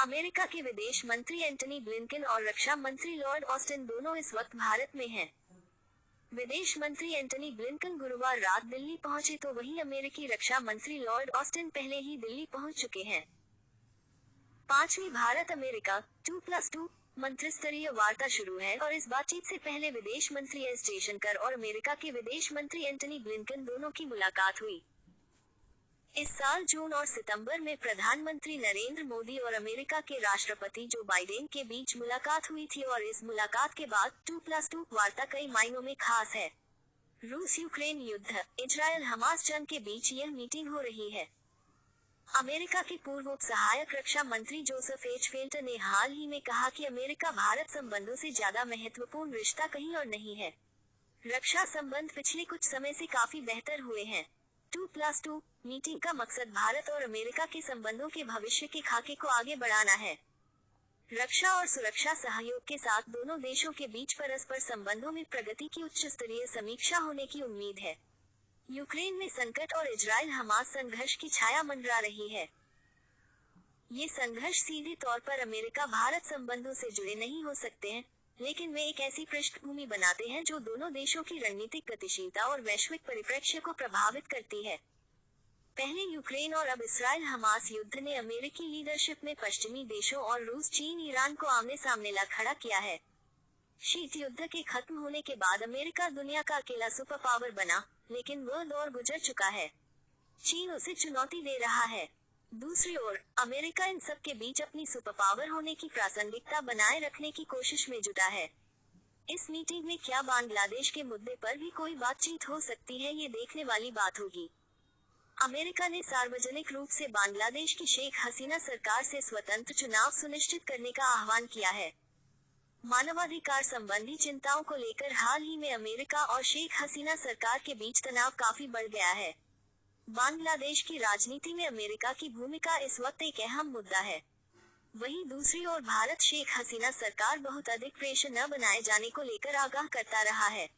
America के विदेश मंत्री एंटनी ब्लिंकन और रक्षा मंत्री लॉर्ड ऑस्टिन दोनों इस वक्त भारत में हैं। विदेश मंत्री एंटनी ब्लिंकन गुरुवार रात दिल्ली पहुंचे तो वहीं अमेरिकी रक्षा मंत्री लॉर्ड ऑस्टिन पहले ही दिल्ली पहुंच चुके हैं। पांचवी भारत अमेरिका 2+2 मंत्रिस्तरीय वार्ता शुरू है और इस बातचीत से पहले विदेश मंत्री एस जयशंकर और अमेरिका के विदेश मंत्री एंटनी ब्लिंकन दोनों की मुलाकात हुई। इस साल जून और सितंबर में प्रधानमंत्री नरेंद्र मोदी और अमेरिका के राष्ट्रपति जो बाइडेन के बीच मुलाकात हुई थी और इस मुलाकात के बाद 2+2 वार्ता कई मायनों में खास है। रूस यूक्रेन युद्ध, इजरायल हमास जंग के बीच यह मीटिंग हो रही है। अमेरिका के पूर्व उप सहायक रक्षा मंत्री जोसेफ एच फेल्टर ने हाल ही में कहा कि अमेरिका भारत संबंधों से ज्यादा महत्वपूर्ण रिश्ता कहीं और नहीं है। रक्षा संबंध पिछले कुछ समय से काफी बेहतर हुए हैं। 2+2 मीटिंग का मकसद भारत और अमेरिका के संबंधों के भविष्य के खाके को आगे बढ़ाना है। रक्षा और सुरक्षा सहयोग के साथ दोनों देशों के बीच परस्पर संबंधों में प्रगति की उच्च स्तरीय समीक्षा होने की उम्मीद है। यूक्रेन में संकट और इजरायल हमास संघर्ष की छाया मंडरा रही है। ये संघर्ष सीधे तौर पर अमेरिका भारत संबंधों से जुड़े नहीं हो सकते हैं, लेकिन वे एक ऐसी पृष्ठभूमि बनाते हैं जो दोनों देशों की रणनीतिक गतिशीलता और वैश्विक परिप्रेक्ष्य को प्रभावित करती है। पहले यूक्रेन और अब इस्राइल हमास युद्ध ने अमेरिकी लीडरशिप में पश्चिमी देशों और रूस चीन ईरान को आमने सामने ला खड़ा किया है। शीत युद्ध के खत्म होने के बाद अमेरिका दुनिया का अकेला सुपर पावर बना, लेकिन वह दौर गुजर चुका है। चीन उसे चुनौती दे रहा है। दूसरी ओर अमेरिका इन सब के बीच अपनी सुपर पावर होने की प्रासंगिकता बनाए रखने की कोशिश में जुटा है। इस मीटिंग में क्या बांग्लादेश के मुद्दे पर भी कोई बातचीत हो सकती है, ये देखने वाली बात होगी। अमेरिका ने सार्वजनिक रूप से बांग्लादेश की शेख हसीना सरकार से स्वतंत्र चुनाव सुनिश्चित करने का आह्वान किया है। मानवाधिकार संबंधी चिंताओं को लेकर हाल ही में अमेरिका और शेख हसीना सरकार के बीच तनाव काफी बढ़ गया है। बांग्लादेश की राजनीति में अमेरिका की भूमिका इस वक्त एक अहम मुद्दा है। वहीं दूसरी ओर भारत शेख हसीना सरकार बहुत अधिक प्रेशर न बनाए जाने को लेकर आगाह करता रहा है।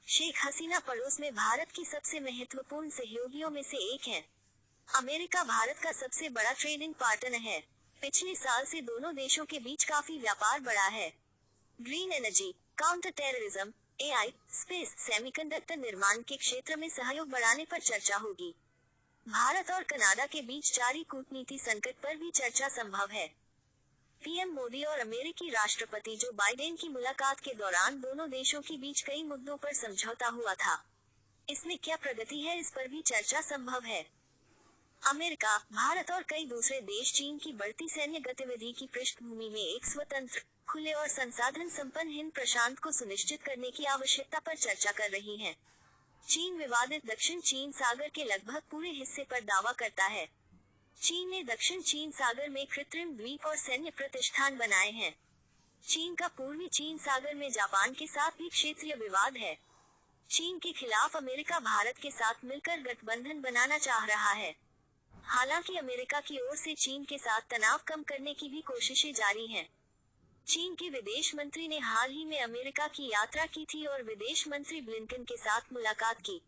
शेख हसीना पड़ोस में भारत की सबसे महत्वपूर्ण सहयोगियों में से एक है। अमेरिका भारत का सबसे बड़ा ट्रेडिंग पार्टनर है। पिछले साल से दोनों देशों के बीच काफी व्यापार बढ़ा है। Green energy, counter terrorism, AI, space, semiconductor निर्माण के क्षेत्र में सहयोग बढ़ाने पर चर्चा होगी। भारत और कनाडा के बीच जारी कूटनीति संकट पर भी चर्चा संभव है। पीएम मोदी और अमेरिकी राष्ट्रपति जो बाइडेन की मुलाकात के दौरान दोनों देशों के बीच कई मुद्दों पर समझौता हुआ था। इसमें क्या प्रगति है, इस पर भी चर्चा संभव है। अमेरिका, भारत और कई दूसरे देश चीन की बढ़ती सैन्य गतिविधि की पृष्ठभूमि में एक स्वतंत्र, खुले और संसाधन संपन्न हिंद प्रशांत को सुनिश्चित करने की आवश्यकता पर चर्चा कर रही है। चीन विवादित दक्षिण चीन सागर के लगभग पूरे हिस्से पर दावा करता है। चीन ने दक्षिण चीन सागर में कृत्रिम द्वीप और सैन्य प्रतिष्ठान बनाए हैं। चीन का पूर्वी चीन सागर में जापान के साथ भी क्षेत्रीय विवाद है। चीन के खिलाफ अमेरिका भारत के साथ मिलकर गठबंधन बनाना चाह रहा है। हालांकि अमेरिका की ओर से चीन के साथ तनाव कम करने की भी कोशिशें जारी हैं। चीन के विदेश मंत्री ने हाल ही में अमेरिका की यात्रा की थी और विदेश मंत्री ब्लिंकन के साथ मुलाकात की।